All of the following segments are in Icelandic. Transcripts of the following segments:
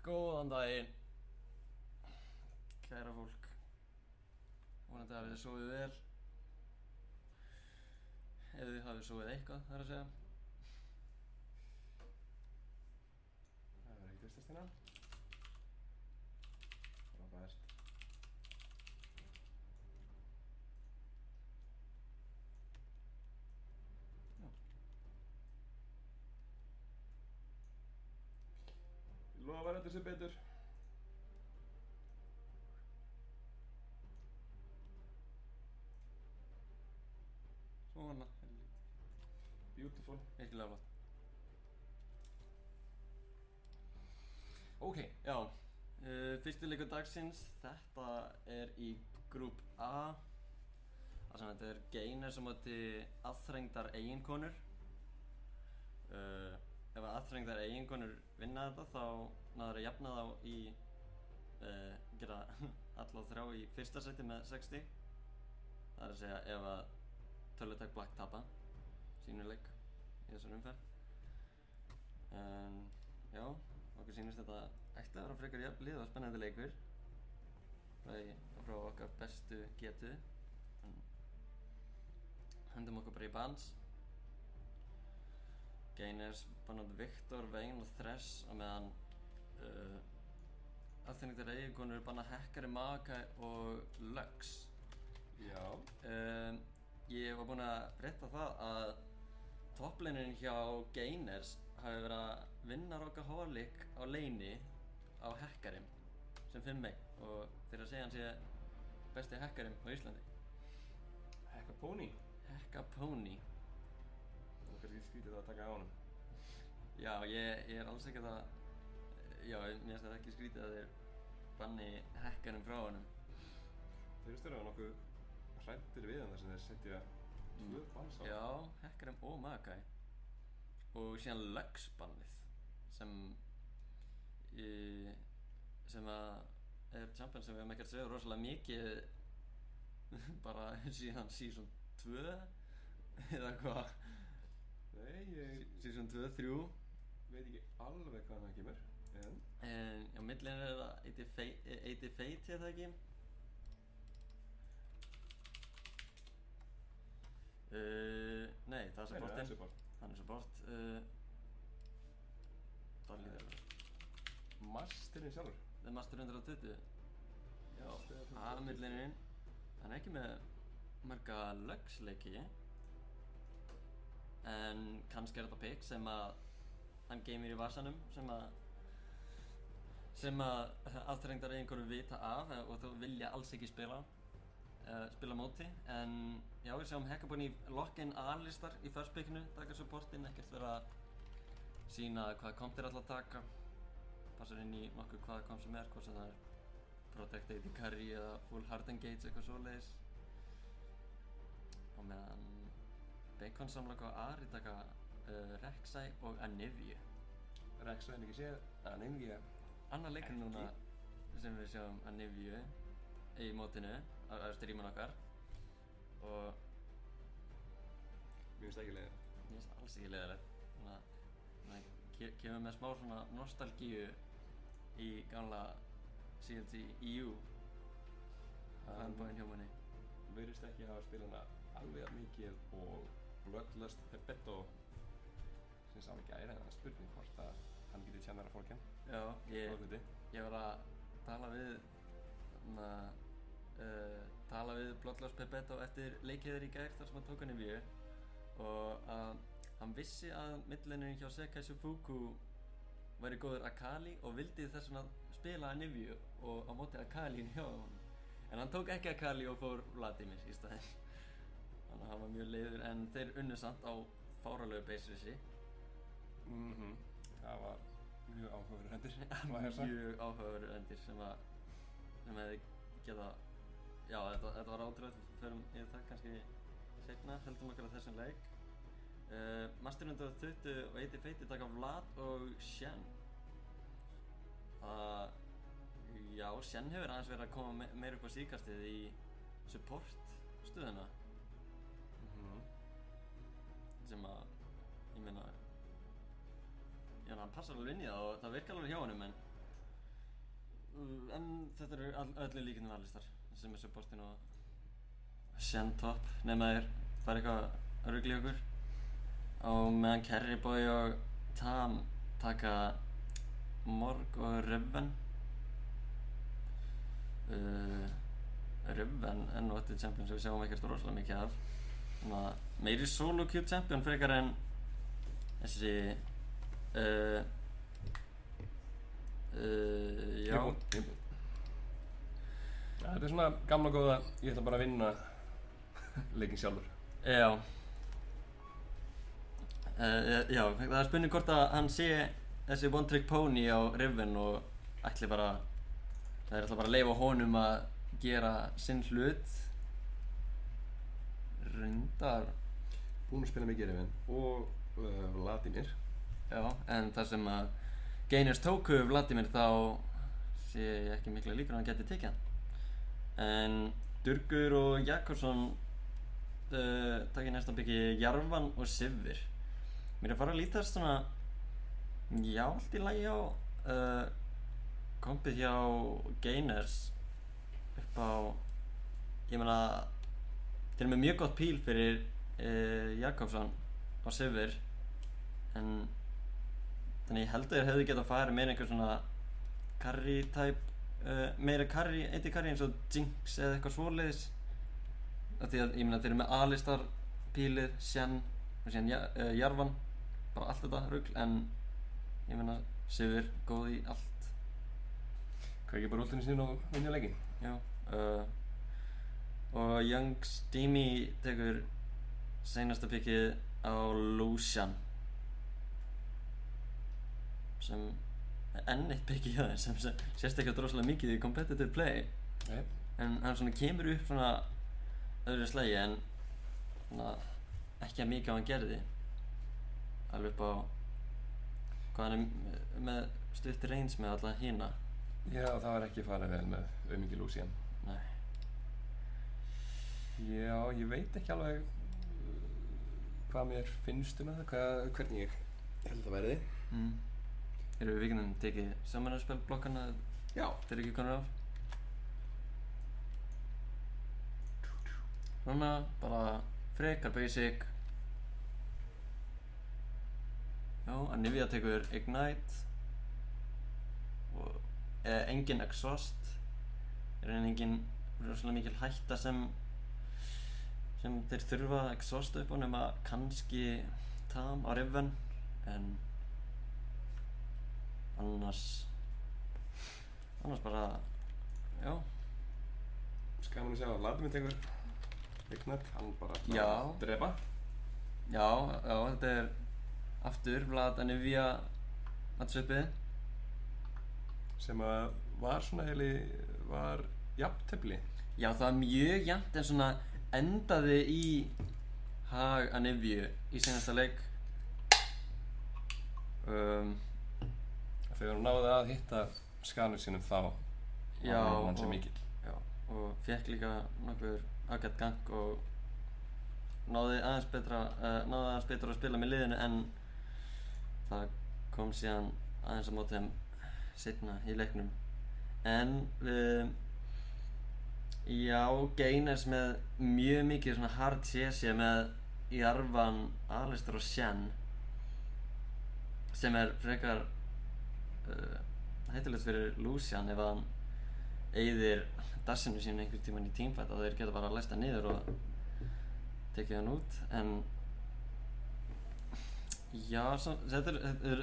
Góðan daginn, kæra fólk. Vonandi hafið þið sofið vel. Ef þið hafið sofið eitthvað, það er að segja. Það verður ekkert vistast hérna. Frábært. Já. Ég lofa að þetta sé betur. Svona, Beautiful. virkilega flott. Ok, já. Fyrsti leikur dagsins, þetta er í grúp A. Það sem þetta er Gainers á móti aðþrengdar eiginkonur. Ef aðþrengdar eiginkonur vinna þetta þá náður að jafna þá í gera alla þrjá í fyrsta seti með 60. Það er að segja ef að Tölvutek Black tapa sínu leik í þessari umferð. En já, okkur sýnist þetta ætti að vera frekar jafnlið og spennandi leikur frá okkar bestu getu. Hendum okkur bara í bans. Gainers bannað Viktor, Vayne og Thresh á meðan aðþrengdar eiginkonur bannað Hekkari, Magai og Lux. Já. Ég var búinn að frétta það að topplanerinn hjá Gainers hafi verið að vinna Rockaholic á lane'i á Hekkarim sem 5-1 og þeir að segja hann sé besti Hekkarim á Íslandi. Hekka Pony. Hekka Pony. Það var kannski skrítið það að taka á honum. Já, ég er alls ekki það. Já, mér finnst það ekki skrítið að þeir banni Hekkarim frá honum. Þeir eru stöður á nokkuð hræddir við hann þar sem þeir setja 2 bans á. Já, Hekkarim og Magai. Og síðan Lux bannið sem að er champion sem við hefum ekkert segið rosalega mikið bara síðan season 2 eða hvað. Nei, Season 2, 3. veit ekki alveg hvaðan það kemur, en Já, millin er það 80 Fate, eða ekki? Nei, það er supportinn. það er support. Hann er support. Það líður. Masterinn sjálfur. Það er Master 120. Já, Master 120. A-millininn. Hann er ekki með marga Lux leiki. En kannski er þetta pick sem að hann geymir í vasanum sem að aðþrengdar eiginkonur vita af og þú vilja alls ekki spila móti. En já, við sjáum Hekka Pony lock-in A-listar í first pickinu, taka supportinn, ekkert vera að sýna hvaða komp þeir ætla að taka. Passar inn í nokkuð hvaða komp sem er, hvort sem það er Protect AD Carry eða Full Hard Engage, eitthvað svoleiðis. Og meðan Bacon samlag á Ari taka Rek'Sai og Anivia. Rek'Sai en ekki séð, Anivia. Annar leikur núna sem við sjáum Anivia í mótinu á streamun okkar og Mér finnst það ekki leiðið. mér finnst það alls ekki leiðilegt. Þannig kemur með smá svona nostalgíu í gamla CLG EU fanboyin hjá manni. Virðist ekki hafa spilað hana alveg jafn mikið og Bloodlust Pepetto sem sá ekki æra, en það er spurning hvort að hann geti tjannara fólkinn. Já, Hluti. ég var að tala við tala við Bloodlust Pepetto eftir leikið þeirra í gær þar sem hann tók hann í víu og að hann vissi að midlanerinn hjá Sekai Shifuku væri góður Akali og vildi þess vegna spila Anivia og á móti Akali hjá hann. En hann tók ekki Akali og fór Vladimir í staðinn. Þannig að hann var mjög leiður en þeir unnu samt á fáralegu baserisi. Það var mjög áhugaverður endir. Mjög áhugaverður endir sem hefði geta. Já, þetta var ótrúlegt, við förum yfir það kannski seinna, heldum okkur á þessum leik. Master 120 og AD Fate taka Vlad og Shen. Já, Shen hefur aðeins verið að koma meira upp á síðkastið í support stöðuna. Sem að, ég meina, hann passar alveg inn í það og það virkar alveg hjá honum en En þetta eru öllu líkindum valistar sem er supportin og Shen top nema þeir fara eitthvað að rugla í okkur og meðan Kerryboy og Tam taka Morg og Riven Riven er nú þetta champion sem við sjáum ekkert rosalega mikið af þannig að meiri solo queue champion frekar en þessi já Þetta er svona gamla góða, ég ætla bara að vinna leikinn sjálfur. Já það er spurning hvort að hann sé þessi one trick pony á Riven og ætli bara það ætla bara að leyfa honum að gera sinn hlut reyndar Búinn að spila mikið Riven og Vladimir. Já, en þar sem að Gainers tóku Vladimir þá sé ég ekki mikla líkur að hann geti tekið hann en Durgur og Jakobsson takið næstan byggi Jarvan og Sivir mér er fara að lítast svona já, allt í lagi á kompið hjá Gainers upp á ég meina þeir eru með mjög gott píl fyrir Jakobsson og Sivir en þannig ég held að þeir hefðu getað að fara meira einhver svona carry type meira carry, eitthvað carry eins og Jinx eða eitthvað svoleiðis af því að ég meina þeir eru með Alistar pílið, Shen og síðan Jarvan bara allt þetta rugl en ég meina Sivir góð í allt Kveikja bara últinni sín og vinna leikinn. Já og Young Steamy tekur seinasta pickið á Lucian sem enn eitt pick í það sem sést ekki rosalega mikið í competitive play en hann svona kemur upp svona öðru slagi en svona ekki að mikið á hann gerði alveg upp á hvað hann er með stutt range með alla hína Já, það var ekki farið vel með aumingi Lucian. Nei Já, ég veit ekki alveg hvað mér finnst um það, hvernig ég held að verði. Erum við vikindum tekið samanarspjálblokkana Já. Þeir ekki konur af svona bara frekar basic já, Anivia tekur Ignite og engin exhaust er engin rosalega mikil hætta sem þeir þurfa að exhausta upp á nema kannski Tam á Riven en annars bara já Skaman að sjá að Vladimir tekur Ignite, hann bara drepa já, þetta er aftur Vlad Anivia matchupið sem að var svona var jafntefli já, það var mjög jafnt en svona endaði í hag Aniviu í seinasta leik þegar hún náði að hitta skanur sínum þá var hann sem mikill og fekk líka nokkur ágætt gang og náði aðeins betra að spila með liðinu en það kom síðan aðeins á móti þeim seinna í leiknum en já, Gainers með mjög mikið svona hard CC með Jarvan, Alistar og Shen sem er frekar hættulegt fyrir Lucian ef hann eyðir dassinu sínu einhvern tímann í teamfight og þeir geta bara læst hann niður og tekið hann út en já, þetta er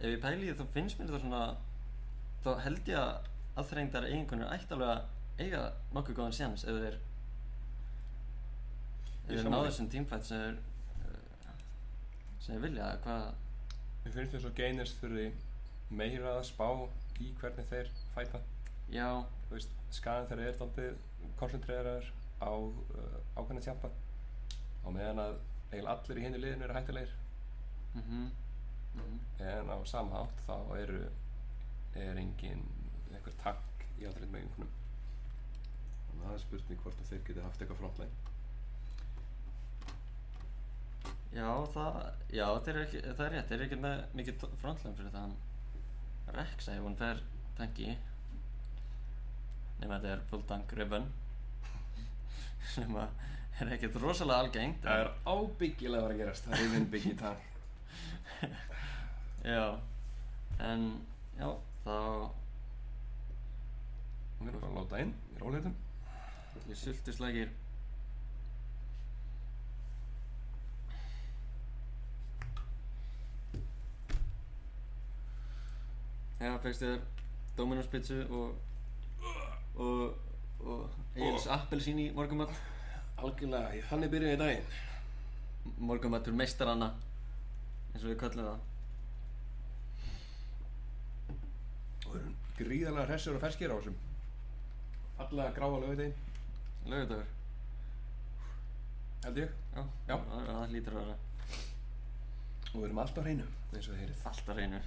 ef ég pæli því þá finnst mér þetta svona þá held ég að aðþrengdar eiginkonur ætti alveg að eiga nokkuð góðan séns ef þeir náðu þessum teamfight sem þeir vilja hvað Mér finnst þess að Gainers þurfi meira að spá í hvernig þeir fæta já þú veist, skaðan þeirra er dálítið koncentreraður á ákveðna tjampa á meðan að eiginlega allir í hinu liðinu eru hættulegir en á sama hátt þá er engin einhver takk í aldrei með einhvernum þannig að það er spurning hvort að þeir geti haft eitthvað frontline Já, það er rétt, þeir eru ekki með mikið frontline fyrir það Rexa ef hún fer tanki nema þetta full tank Riven sem ekkert rosalega algengt. Það ábyggilega að vera að gerast, það Riven byggir tank. Já, en já, þá Við erum bara að láta inn í róleitum. allir sultuslagir. Já, fegst þér Domino's pizzu og Egils appelsín í morgunmat. Algjörlega, þannig byrjaði daginn. Morgunmatur meistaranna, eins og við köllum það. Og við erum gríðarlega hressir og ferskir á þessum fallega gráa laugardaginn. Laugardagur. Held ég. Já, Já. það hlýtur að vera. Og við erum alltaf á hreinu, eins og þið heyrið. Allt á hreinu.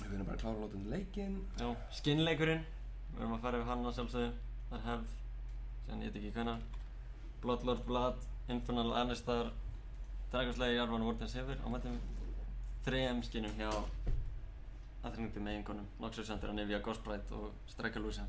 Við erum bara að klára að láta leikinn. Já, skinnleikurinn. Við erum að fara yfir hann að sjálfsögðu. Það hefð, sem ég veit ekki hvenær. Bloodlord Blood, Infernal Anistar, Dragonsleigi Jarvan Wardens hefur á mættum 3 skinnum hjá aðþrengdum eiginkonum. Noxus Center, Anivia, Ghostbrite og Strike Illusion.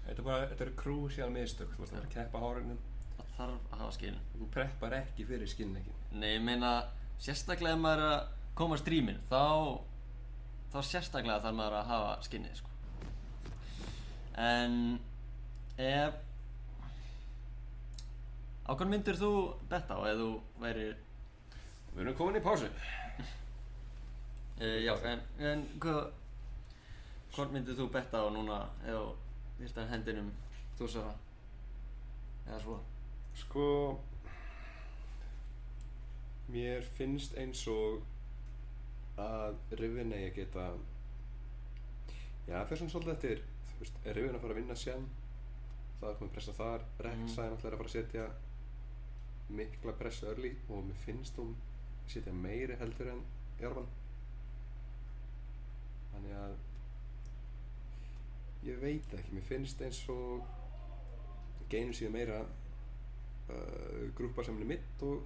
Þetta eru krúsíal mistök, þú veist að keppa hárunum. Það þarf að hafa skinn. Þú preppar ekki fyrir skinnleikin. Nei, ég meina, sérstaklega ef maður er að koma á streaminn, þá sérstaklega þarf maður að hafa skinnið, sko. En ef á hvern myndir þú betta á ef þú værir Við erum komin í pásu. já, en hvern myndir þú betta á núna ef þú þyrftir að hendinum þúsara eða svo? Sko, mér finnst eins og að Riven eigi að geta, já, það fer svona svolítið eftir, þú veist, er Riven að fara að vinna sjálf? Það er komið pressa þar, Rek'Sai er náttúrulega að fara að setja mikla pressu early og mér finnst hún setja meiri heldur en Jarvan. Þannig að ég veit ekki, mér finnst eins og Geinu séu meira grúpa sem er mitt og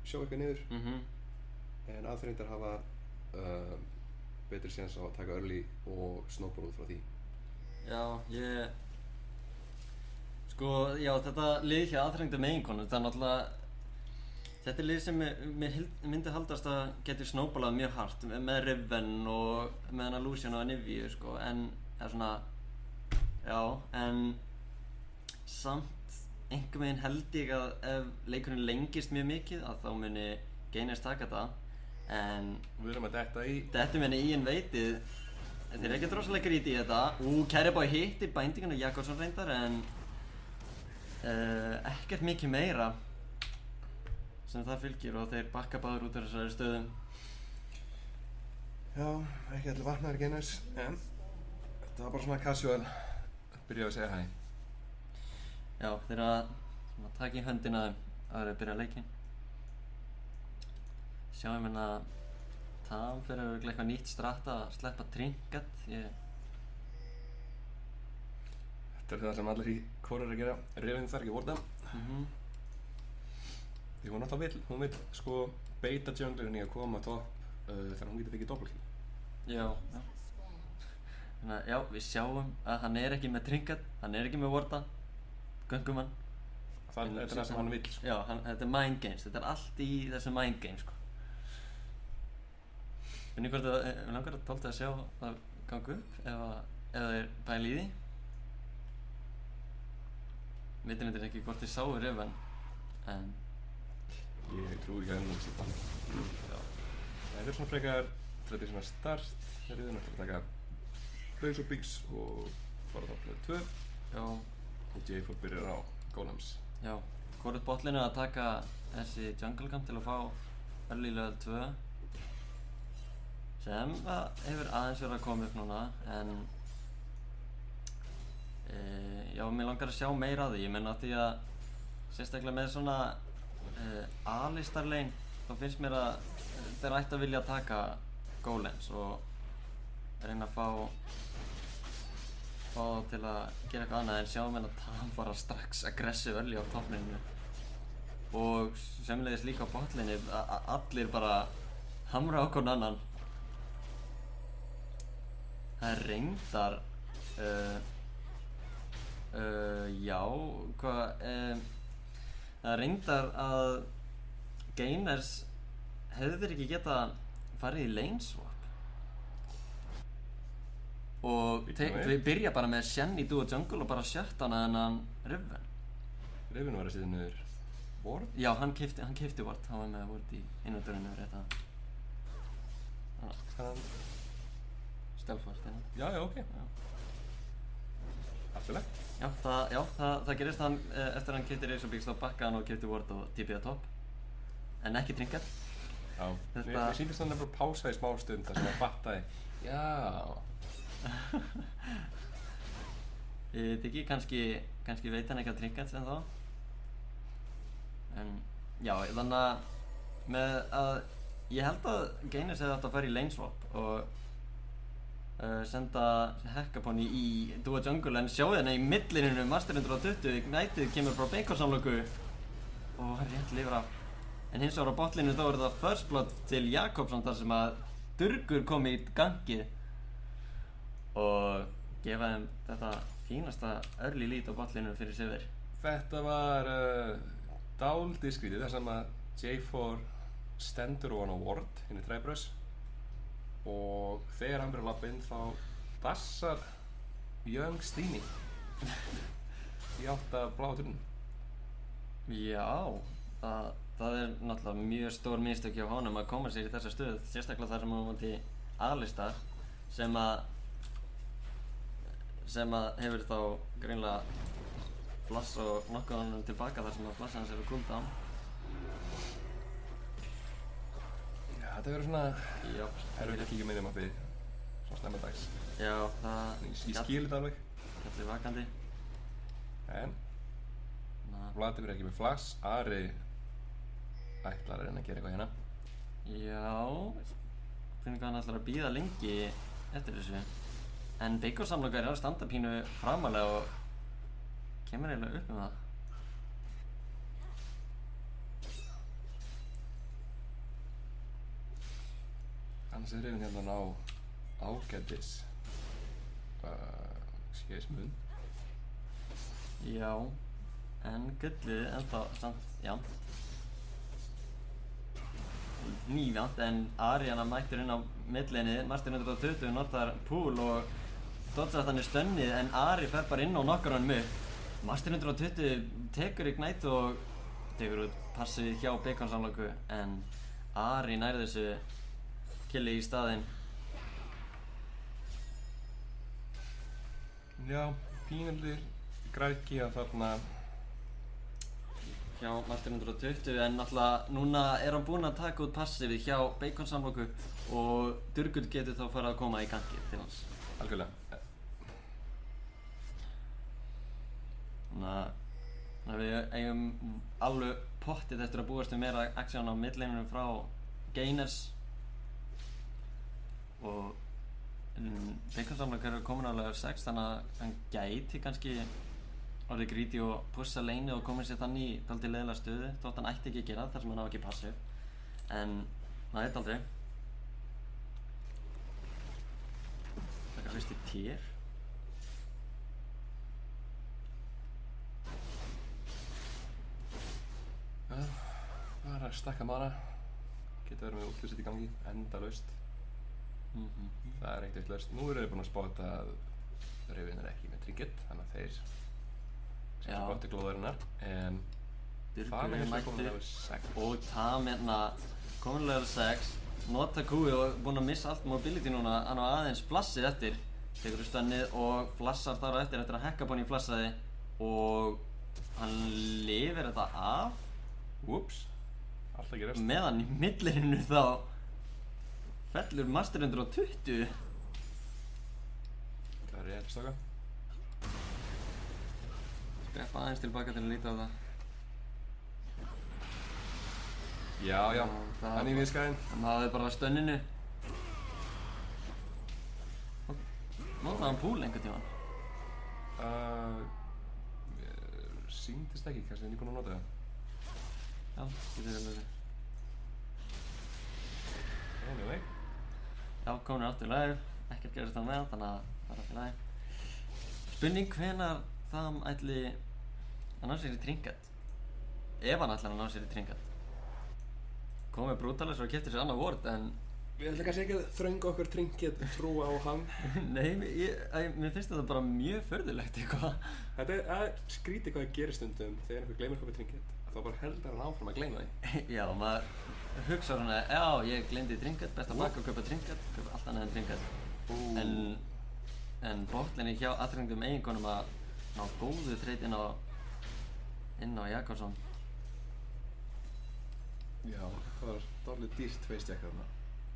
sjá eitthvað niður. En aðþrengdar hafa betri séns á að taka early og snowball út frá því. Já, já, þetta lið hjá aðþrengdum eiginkonum, það er náttúrulega, þetta er lið sem mér myndi haldast að geti snowballað mjög hart með Riven og með hana Lucian og Anivia, sko, en eða svona, já, en samt einhvern veginn held ég að ef leikurinn lengist mjög mikið að þá muni Gainers taka þetta, en Við erum að dettum henni í en veitið, þeir eru ekkert rosalega grítið í þetta. Kæribói hittir bændingan og Jakobsson reyndar, en ekkert mikið meira sem það fylgir og þeir bakka báður út af þessari stöðum. Já, ekki allir vaknaðir Gainers, en þetta var bara svona casual að byrja að segja hæ. Já, þeir eru að taka í höndina að byrja leikinn. Sjáum hérna Tam fyrir örugglega eitthvað nýtt strata að sleppa Trinket. Þetta er það sem allir í core eru að gera. Riven þarf ekki að vorta. Því hún náttúrulega hún vill sko beita junglerinn í að koma topp þegar hún getur fikið doppelkill. Já. Þannig að já, við sjáum að hann er ekki með Trinket, hann er ekki með vorta, göngum hann. Þetta er það sem hann vill. Sko. Já, þetta er mind games, þetta er allt í þessu mind games, sko. Finnir hvort að, við langar að tólta að sjá það ganga upp ef það er pæli í því. Vitum þetta ekki hvort þið sáu Riven, en ég trúi ekki að henni sé þannig. Þetta er svona frekar traditional start. Þeir eru náttúrulega að taka Blaze og Biggs og fara þá play 2. Já. Og J4 byrjar á Golems. Já, hvort botlinu að taka þessi jungle camp til að fá early level 2 sem hefur aðeins verið að koma upp núna, en já, mér langar að sjá meira af því. Ég menna því að sérstaklega með svona A-listar lane þá finnst mér að þeir ætti að vilja taka golems og reyna að fá þá til að gera eitthvað annað, en sjáum hérna að Tam bara strax aggressive early á topplininu og sömuleiðis líka á botlinni, allir bara hamra á hvorn annan. Það er reyndar já, hvað það er reyndar að Gainers hefðu þeir ekki getað farið í lane swap og við byrja bara með Shen í duo jungle og bara shut hana þennan Riven. Riven var að setja niður ward? Já, hann keypti ward, hann var með ward í innvöldurinu rétt að Stelfast, já, ok. Alltaf. Já, það gerist hann eftir hann keypti Razor Beaks þá bakkaði hann og keypti ward og TP'ði topp. En ekki trinket. Já, mér sýndist hann bara pása í smá stund þar sem hann fattaði. Já. Ég veit ekki, kannski veit hann ekki að trinket sem þá. En já, þannig að með að ég held að Gainers hefði átt að fara í lane swap og senda Heckapony í duo jungle en sjáðu hérna í millininu Master 120 Ignitið kemur frá Bacon-samloku og hann rétt lifir af. En hins vegar á botlinu þá er það first blood til Jakobsson þar sem að Durgur kom í gangið og gefa þeim þetta fínasta early lead á botlinu fyrir Sivir. Þetta var dálítið skrítið þar sem að J4 stendur ofan á ward inn í Træbröss og þegar hann byrjar að labba inn þá dassar Young Steenie í átt að bláa turnum. Já, það er náttúrulega mjög stór mistök hjá honum að koma sér í þessa stöð, sérstaklega þar sem hann var til Alistar sem að hefur þá greinilega flass og nokkuð honum tilbaka þar sem að flassa hans eru cooldown. Þetta verður svona erfitt að kíkja með þeim á því svona snemma dags. Já, það Ég skil þetta alveg. Þetta er vakandi. En Vladimir er ekki með flass, Ari ætlar að reyna að gera eitthvað hérna. Já, finnum hvað hann ætlar að bíða lengi eftir þessu. En Bacon-samloka er að standa pínu framalega og kemur eiginlega upp það. Annars er Rifin hérna á ágætis skeiðismun. Já, en gullið ennþá samt jafnt. Nýjafnt, en Ariana mættur inn á millinni, Master 120 notar pool og dodgar þannig stönnið en Ari fer bara inn og nokkar hann upp. Master 120 tekur Ignite og tekur út passið hjá Bacon-samloku en Ari nær þessu killi í staðinn. Já, pínullir græðki að þarna hjá Master 120 en náttúrulega núna er hann búinn að taka út passivið hjá Bacon-samloku og Durgur getur þá farið að koma í gangi til hans. Algjörlega. Þannig að við eigum alveg pottið eftir að búast við meira aksjón á midlaneinu frá Gainers og Bacon-samloku eru komin á level 6 þannig að hann gæti kannski orðið greedy og pussa laneið og komið sér þannig í dálítið leiðilega stöðu þótt hann ætti ekki að gera þar sem hann á ekki passive en það veit aldrei. Taka fyrst í tier. Bara að stakka mana geta verið með útlusett í gangi endalaust. Það er ekkert laust. Nú erum við búin að spota að Rifin er ekki með trinket þannig að þeir sem spotta glóðarinnar en það er hérna komin level 6 og Tam hérna komin level 6 nota Q-ið og búinn að missa allt mobility núna hann á aðeins flassið eftir tekur stönnið og flassar þar á eftir að Heckapony flassaði og hann lifir þetta af. Úps, allt að gerast. Meðan í millirinu þá fellur Master 120. Það er rétt staka. Skreppa aðeins tilbaka til að líta á það. Já, hann í viðskæðin. Hann hafði bara stönninu. Notaði hann pool einhvern tímann? Sýndist ekki, kannski er nýbúinn að nota það. Já, getur vel verið. Anyway. Já, komin aftur live, ekkert gerist á meðan, þannig að það er alltaf live. Spurning hvenær Tham ætli að ná sér í trinket. Ef hann ætlar að ná sér í trinket. Komið Brutalis og keypti sér annað Ward, en Við ætlum kannski ekki að þrönga okkur trinket trú á hann. nei, mér finnst þetta bara mjög furðulegt eitthvað. Þetta er skrítið hvað það gerir stundum þegar einhver gleymir hvað trinket. Þá bara heldur hann áfram að gleyma því. Já, maður hugsa svona, já, ég gleymdi trinket, best að baka og kaupa trinket, kaupa allt annað en trinket. En botlinni hjá aðtrengdum eiginkonum að ná góðu trade inn á Jakobsson. Já, það var dálítið dýrt feistjekk þarna.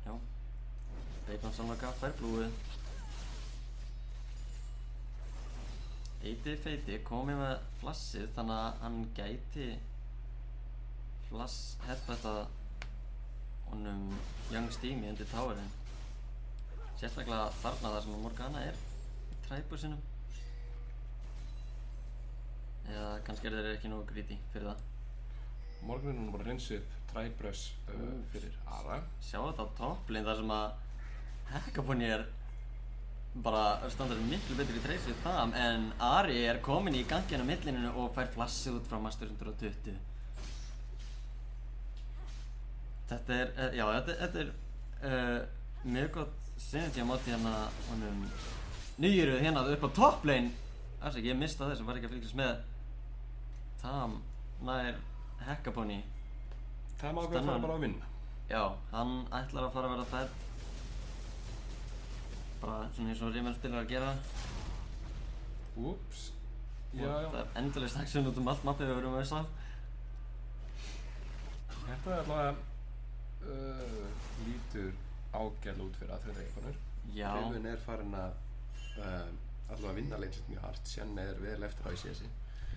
Já, Bacon samloka, fær blúið. Eiti feiti komið með flassið, þannig að hann gæti headbetta honum Young Steamy undir towerinn. Sérstaklega þarna þar sem Morgana er í træpu sinum. Eða kannski þeir ekki nógu greedy fyrir það. Morgan er núna bara að hreinsa upp træbröss fyrir Ara. Sjá þetta á topplane þar sem að Hekaponi er bara standar miklu betur í treysi við Tham, en Ari er komin í ganginn á millininu og fær flassið út frá Master 120. Þetta er mjög gott synergy á móti hérna honum nýjuruð hérna upp á topplane. Ég mista þess og var ekki að fylgjast með. Tham nær Hekaponi. Það má ekki að fara bara að vinna. Já, hann ætlar að fara að verða fed. Bara svona eins og Rimmer spilar að gera. Úps. Já. Það er endalaust action út allt mappið við verum að veist af. Þetta er allavega lítur ágæðlega út fyrir aðþrjóða eiginkonur. Já. Rivin er farin að allavega vinna leinsett mjög hart. Sjanna er vel eftir á í CS-i.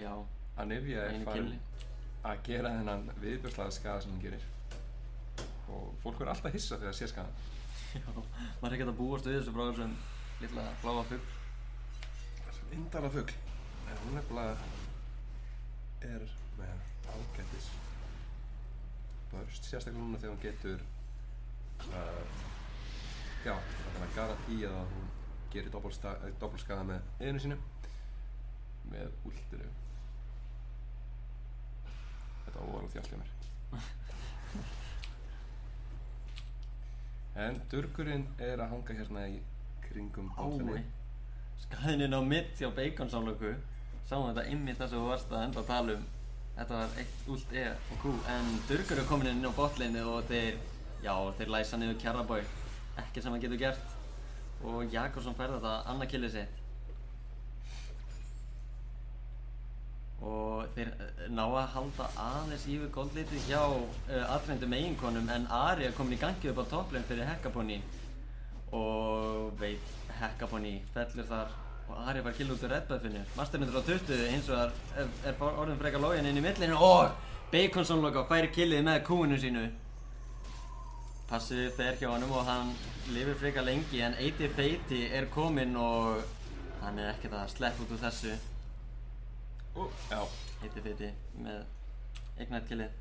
Já. Anivia er farin að gera þennan viðbjóðslega skaða sem hann gerir. Og fólk verður alltaf hissa þegar það sé skaðan. Já, maður er ekkert að búast við þessu frá þessum litla bláa fugl. Þessum indara fugl. En hún nefnilega er með ágætis burst, sérstaklega núna þegar hún getur það er garantíð að hún gerir doppelskaða með einu sínu með últinu. Þetta var óvarlega þjált hjá mér. En durgurinn er að hanga hérna í kringum botlinni. Skaðinn inn á mitt hjá Bacon samloku. Sáum þetta einmitt það sem þú varst að enda að tala um. Þetta var eitt ult E og Q, en durgur er komin inn á botlinni og þeir læsa niður Kjarraboy. Ekki sem hann getur gert. Og Jakobsson fær þetta annað killið sitt. Og þeir ná að halda aðeins yfir goldlitið hjá aðtrengdum eiginkonum, en Ari er komin í gangi upp á topplane fyrir Hekaponi og veit Hekaponi fellur þar og Ari var kill út úr redbuffinu. Master 120 hins vegar er orðin frekar login inn í millinu og Bacon samloka fær killið með Q-inu sínu. Passið fer hjá honum og hann lifir frekar lengi, en Eiti feiti er kominn og hann er ekkert að sleppa út úr þessu. Já. Eiti feiti með Ignite killið.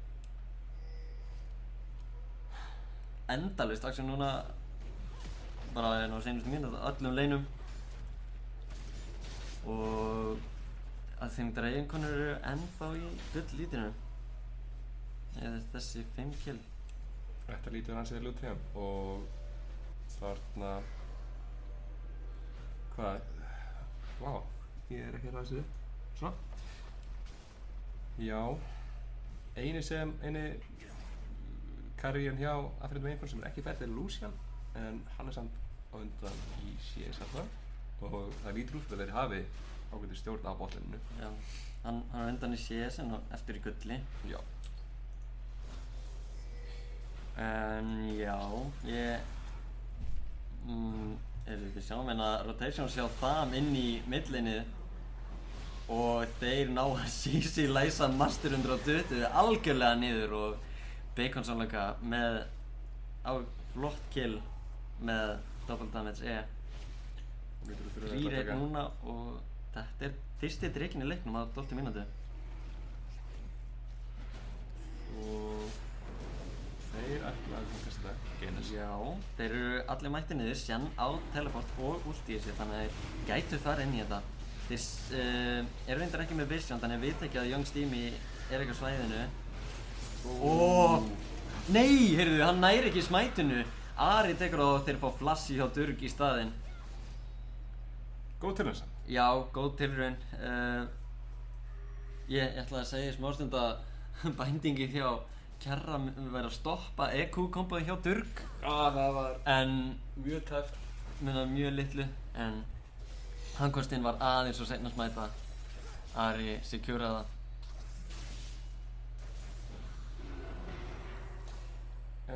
Endalaust action núna, bara á seinustu mínútu öllum leinum. Og að þeim eiginkonur eru ennþá í gulllítinu. Þessi 5 kill. Þetta lítið hans er lúttíðan og þarna Vá, ég er ekki að ræða þessu svona. Já, eini karrién hjá aðþrjóðum eiginkonum sem er ekki fætt er Lucian, en hann er samt á undan í CS þarna og það lítur út fyrir að þeir hafi ágætis stjórn á botlininu. Já, hann er undan í CS en eftir í gulli. Já. En já, við sjáum hérna rotation sjá Tham inn í millinni og þeir ná að CC læsa Master 120 algjörlega niður og Bacon samloka með flott kill með double damage E. 3-1 núna og þetta er fyrsti drikinn í leiknum á 12 mínútu. Og Þeir ætla að fungast þetta, Genes. Já, þeir eru allir mættir niður, Shen á teleport og ulti í sig, þannig að þeir gætu fara inn í þetta. Þeir eru reyndar ekki með vision, þannig að ég veit ekki að Young Steamy er ekki á svæðinu. Nei, heyrðu, hann næri ekki smætinu. Ari tekur það og þeir fá flassi hjá Durg í staðinn. Góð tilraun samt. Já, góð tilraun. Ég ætla að segja smástund að bændingi hjá Kjarra væri að stoppa EQ-komboði hjá Durg. Það var mjög tæft. Mjög litlu, en handkostinn var aðeins og seinna smæta. Ari securaði það.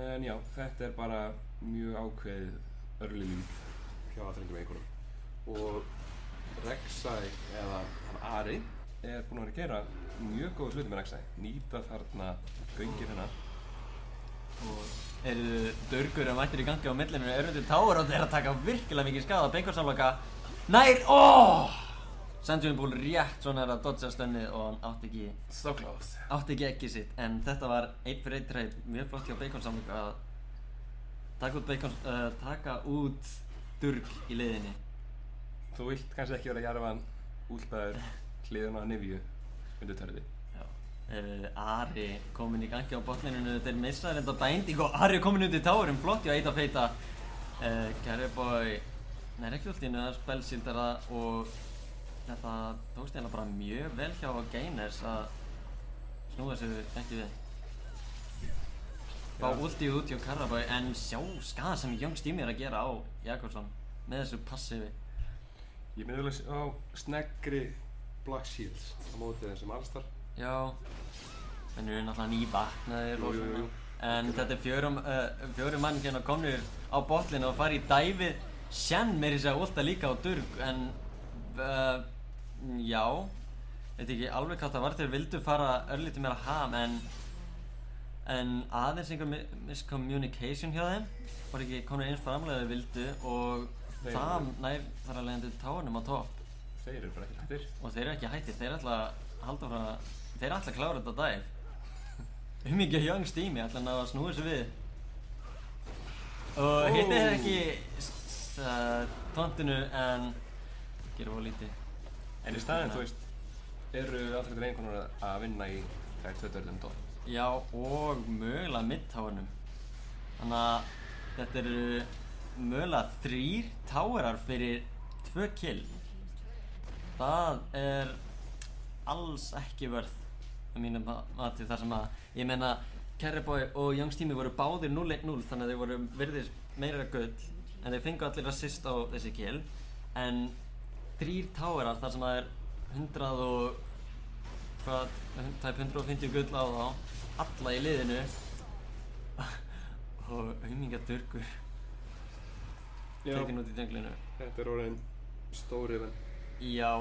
En já, þetta er bara mjög ákveðið early lead hjá aðrengum einhverjum. Og Rek'Sai, eða hann Ari, er búinn að vera að gera mjög góða hluti með Rek'Sai. Nýta þarna göngir hennar. Og eru Durgur mættir í gangi á millinu með Örvundur Tower og þeir eru að taka virkilega mikið skada. Beinkorsamloka nær, Sanjuin Bull rétt svona að dodja stönnið og hann So close. átti ekki ekki sitt. En þetta var 1 fyrir 1 trade, mjög flott hjá Beinkorsamloka að taka út Durg í leiðinni. Þú vilt kannski ekki vera Jarvan úlpaður hliðin á Nivju undir törði. Ari kominn í gangi á botlininu, þeir missa reynda bænding og Ari kominn undir tárum, flott hjá Eita Feita. Carryboy nær ekki ultinu að spellsildar það og þetta tókst eiginlega bara mjög vel hjá Gainers að snúa sig ekki við. Fá ultið út hjá Carryboy en sjá skada sem Young Steamy er að gera á Jakobsson með þessu passivi. Ég myndi vel á sneggri Black Shields á móti þessum allstar. Já, en eru náttúrulega nývaknaðir og svona. En þetta er fjórum mann hérna komnir á botlinu og fara í dæfið. Shen meiri sig að ulta líka á Durg, en já, veit ekki alveg hvað það var, þeir vildu fara örlítið meira ham, en aðeins einhver miscommunication hjá þeim, var ekki komnir eins framlega þeir vildu og það nær þar að leiðandi táunum á topp. Þeir eru bara ekki hættir. Og þeir eru ekki hættir, þeir ætla að halda frá, þeir ætla að klára þetta dive. Mikið Young Steamy ætla að ná að snúa þessu við. Og hittir ekki tontinu en gera of lítið. En í staðinn, þú veist, eru aðþrættir einhvern að vinna í þær 2 dörðum topp. Já, og mögulega mid-táunum. Þannig að þetta eru mögulega 3 táurar fyrir 2 kill. Það er alls ekki vörð að mínum mati þar sem að ég meina Carryboy og Young Steamy voru báðir 0-1-0 þannig að þeir voru virðist meira gull en þeir fengu allir assist á þessi kill en 3 táurar þar sem að er 100 og tæp 150 gull á þá alla í liðinu og auminga Durgur tekin út í dönglinu. Þetta er orðin stór event. Já,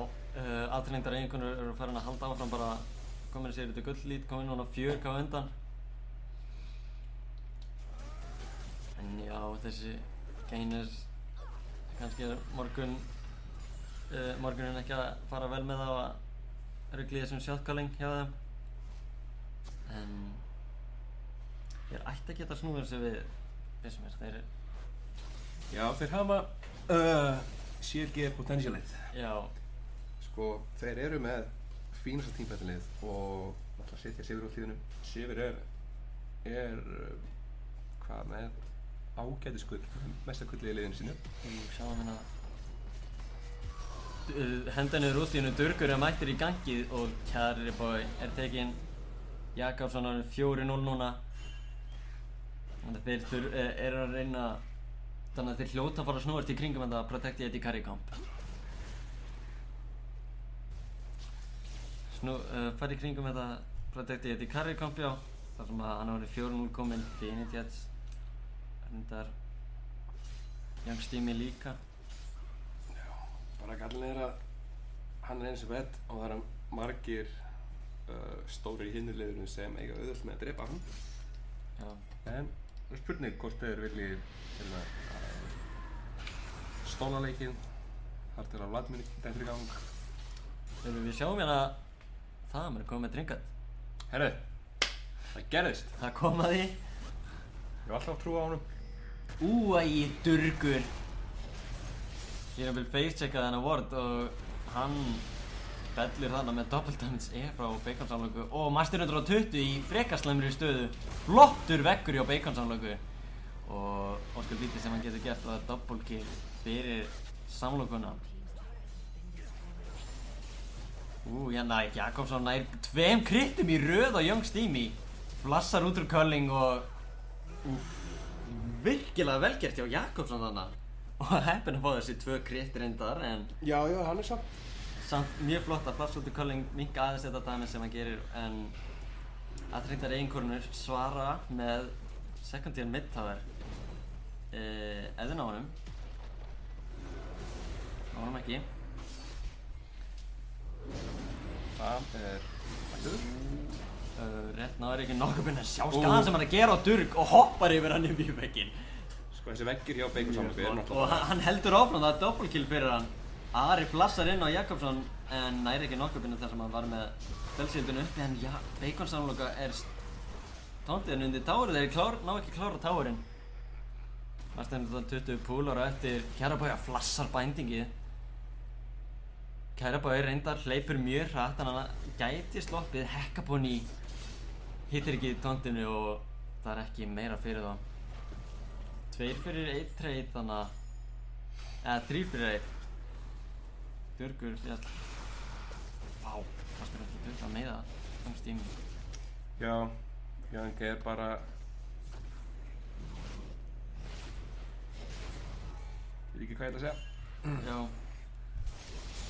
aðtrengdar eiginkonur eru farin að halda áfram bara komin sér út í gulllít, komin núna 4K undan. En já, þessi Gainers kannski er morgunin ekki að fara vel með þá að rugla í þessum shotcalling hjá þeim. En þeir ætti að geta snúið þessu við finnst mér, Já, þeir hafa CRG potentialið. Já. Sko, þeir eru með fínasta tímpættilið og náttúrulega setja Sivir á hlýðinu. Sivir er hvað með ágætisgull, mesta gullið í liðinu sínu. Sjáum hérna henda niður útlínu, Durgur er mættur í gangið og Carryboy er tekinn. Jakobsson er 4-0 núna. Þannig að þeir eru að reyna þannig að þeir hljóta að fara að snúast í kringum þetta að protecti þetta í carry camp. Fara í kringum þetta protecti þetta í carry camp, já. Þar sem að hann var 4-0 kominn, Infinity Jets. Reyndar Young Steamy líka. Já, bara gallin er að hann er eins og vedd og það eru margir stóri í hinnulegurinn sem eiga auðvöld með að drepa hann. Já. En það er spurning hvort þeir vilji til að stóla leikinn, þar til að Vladimir dettur í gang. Við sjáum hérna það er komið með dringat. Herru, það gerðist. Það kom að því hef alltaf trú á honum. Durgur. Ég vil face-checka þennan Ward og hann fellur þarna með double damage frá Bacon-samlöku og Master 120 í frekar slæmri stöðu. Flottur veggur hjá Bacon-samlöku og óskur lítið sem hann getur gert og það er double kill fyrir samlokuna. Hérna Jakobsson nær 2 kritum í röð á Young Steamy. Flassar út úr curling og virkilega velgert hjá Jakobsson þarna. Og heppinn að fá þessi 2 krit reyndar en Já, hann er samt mjög flott að flassa út úr curling, minnka aðeins þetta dæmi sem hann gerir en aðþrengdar eiginkonur svara með second tier mid tower eðin á honum. Á honum ekki. Það er rétt náður ekki nokkuð byrja að sjá skaðan sem hann er að gera á Durg og hoppar yfir hann upp í vegginn. Sko þessi veggir hjá Bacon-samlöku er náttúrulega og hann heldur áfram, það er double kill fyrir hann. Ari flassar inn á Jakobsson en næri ekki nokkuð byrja þar sem hann var með spellsíldun uppi en já, Bacon-samlöka er tóntiðin undir táru, þeir ná ekki klára táurinn. Master 120 púlar eftir Kjærabói að flassar bændingið. Kjærabói reyndar hleypur mjög hratt en hann gæti sloppið. Hekkaponi hittir ekki tóntinu og það er ekki meira fyrir þá. 2 fyrir 1 trade þannig að 3 fyrir 1. Durgur fjall. Master 120 að meiða Young Steamy. Já, Young er bara ég veit ekki hvað ég ætla að segja. Já.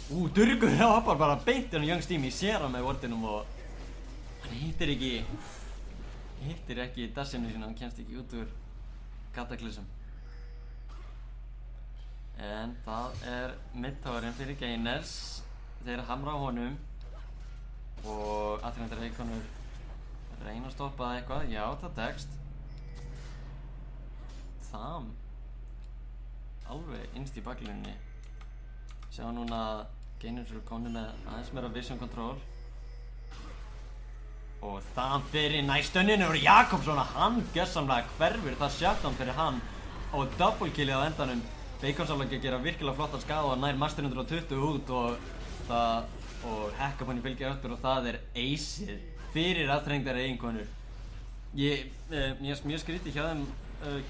Durgur hoppar bara beint inn á Young Steamy, sér hann með wardinum og hann hittir ekki dassinu sína, hann kemst ekki út úr kataklysum. En það er mid-towerinn fyrir Gainers, þeir hamra á honum og aðþrengdar eikonur reyna að stoppa eitthvað, já það tekst. Tham alveg innst í baklínunni. Sjá núna að Gainers eru komnir með aðeins meira vision control og Tham fyrir næstönninu og Jakobsson að hann gjörsamlega hverfur það shutdown fyrir hann og double killið á endanum. Bacon-samlöku gera virkilega flottan skaða og nær Master 120 út og Hekkaponi fylgir eftir og það er aceið fyrir aðþrengdar eiginkonur. Mér finnst mjög skrítið hjá þeim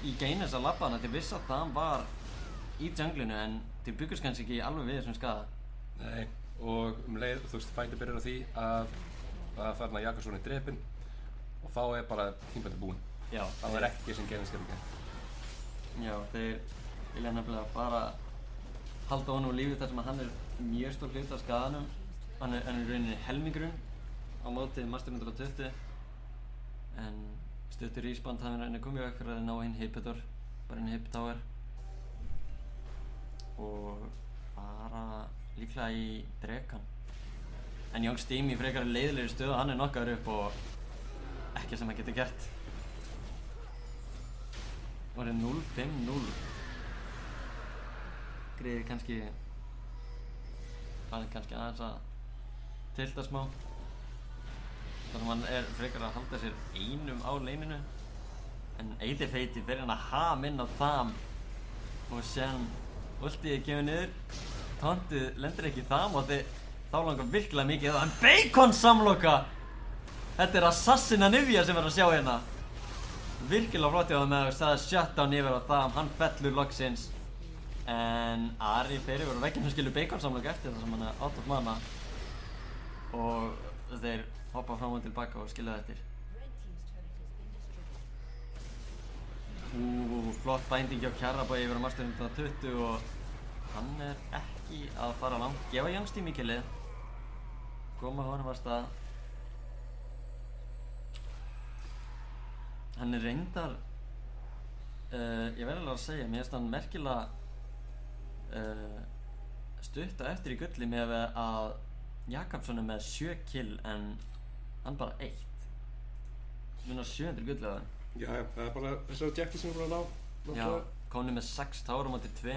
í Gainers að labba hana til viss að Tham var í junglinu en þeir byggust kannski ekki alveg við þessum skaða. Nei, og leið, þú veist, fætið byrjar á því að þarna Jakobsson er drepinn og þá er bara tímabundið búinn. Já. Það er ekki sem Gainers gerði gert. Já, þeir vilja nefnilega bara halda honum á lífi þar sem að hann er mjög stór hluti af skaðanum. Hann er í rauninni helmingurinn á móti Master 120 en stuttur respawn það er rauninni komið vekk fyrir að ná inhibitor, bara inhibitower og fara líklega í drekan. En Young Steamy í frekar leiðilegri stöðu, hann er knockaður upp og ekki sem hann getur gert. Það er 0-5-0. Greiðir kannski aðeins að tilta smá. Þar sem hann er frekar að halda sér einum á leininu. En Eidifeiti fyrir hann að ham inn á Tham og sen ultið er gefið niður. Tauntið lendir ekki í Tham og þá langar virkilega mikið en Bacon-samloka! Þetta er Assassin Anivia sem við erum að sjá hérna. Virkilega flott hjá það með að staða shutdown yfir á Tham, hann fellur loksins. En Ari fer yfir á vegginn og skilur Bacon-samloka eftir það sem hann er out of mana. Og þeir hoppa fram og tilbaka og skilja það eftir. Flott bænding hjá Kjarabói yfir á Master 120 og hann er ekki að fara langt. Gefa Young Steamy killið. Koma honum að stað. Hann er reyndar, ég verð alveg að segja, mér finnst hann merkilega stutt á eftir í gulli með að Jakobsson er með 7 kill en hann bara 1. Muna 700 gulli á það. Já, það er bara þessar objekti sem við erum að ná. Já, komni með 6 tárum átti 2.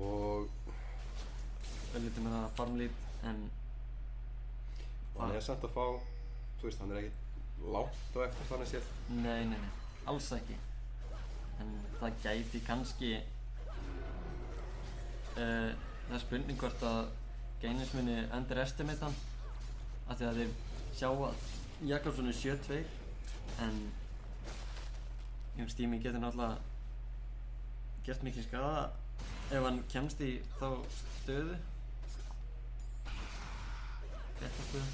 Og lítið með það farmlít en hann er samt að fá, þú veist, hann er ekkert langt á eftir þannig séð. Nei. alls ekki. En það gæti kannski það er spurning hvort að Gainers muni underestimate hann af því að þeir sjá að Jakobsson er 7-2 en Young Steamy getur náttúrulega gert mikið skaða ef hann kemst í þá stöðu. Þetta stöðu.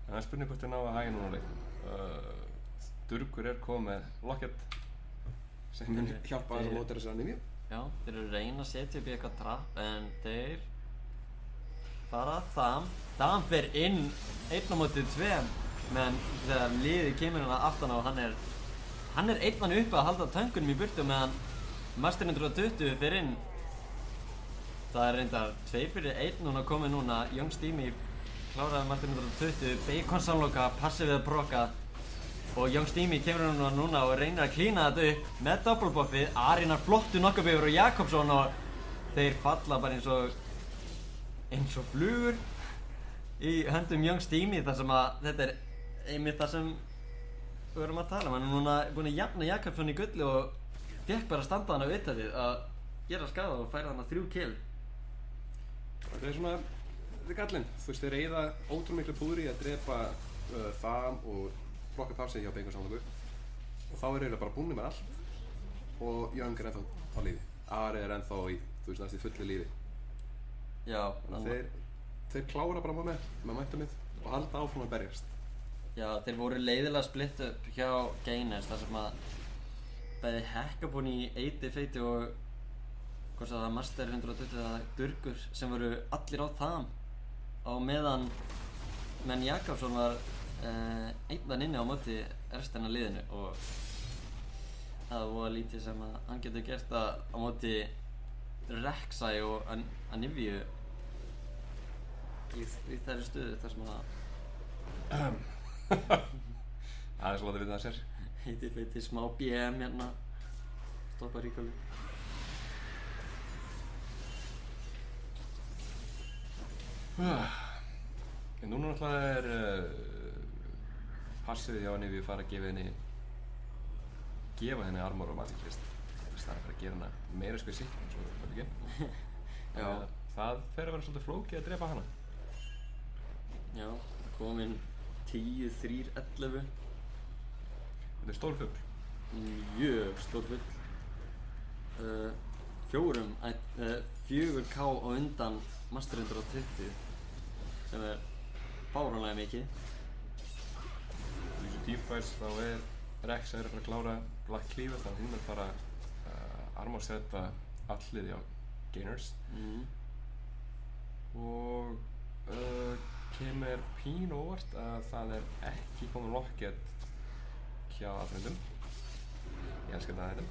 Það er spurning hvort þeir ná að hægja núna leiknum. Durgur er komið með Lockett sem mun hjálpa að móta þessar nýju. Já, þeir eru að reyna að setja upp í eitthvað trapp en þeir fara Þam fer inn 1-2 meðan þegar liðið kemur hérna aftan á hann er einnan uppi að halda töngunum í burtu meðan Master 120 fer inn. Það er reyndar 2-1 núna komið núna. Young Steamy kláraði Master 120, Bacon samloka, passi við að broka og Young Steamy kemur núna og reynir að klína þetta upp með doppelboffið. Arinar flottu knockupyfir og Jakobsson og þeir falla bara eins og flugur í höndum Young Steamy þar sem að þetta er einmitt það sem við vorum að tala um. Hann er núna búinn að jafna Jakobsson í gulli og fékk bara að standa hann á upptætið að gera skaða og færa hann að 3 kill. Það er svona, þetta er gallinn. Þú veist, þeir eyða ótrúlega miklu púðri í að drepa Þam og blokka pafsið hjá Bacon samloku og þá er eiginlega bara búnir með allt og Young er ennþá á lífi. Ari er ennþá í, þú veist, næst í fullu lífi. Já. Þannig að þeir klára bara með mættumið og halda áfram að berjast. Já, þeir voru leiðilega splitt upp hjá Gainers þar sem að bæði Hekkabún í eiti feiti og hvort það var Master 120 eða Durgur sem voru allir á Þam á meðan Jakobsson var einnan inni á móti restina af liðinu og það var lítið sem að hann getur gert á móti Rek'Sai og Anivju í þeirri stöðu þar sem að Það er svo að það vita það sér. Heiti feiti smá BM hérna stoppa ríkali. En núna náttúrulega er passið hjá henni við fara að gefa henni armor og magic list. Það er að fara að gera hana meira skvissi eins og það ekki. Já. Það fer að vera svolítið flókið að drepa hana. Já, kominn 10, 3, 11. Þetta er stór fugl. Mjög stór fugl. 4K á undan Master 120 sem er fáránlega mikið. Í þessu teamfights þá er Rek'Sai að fara að klára Black Cleaver þannig að hún er bara armor setta alliði á Gainers. Og kemur pínu óvart að það er ekki komið Lockett hjá aðröndum. Ég elska þetta.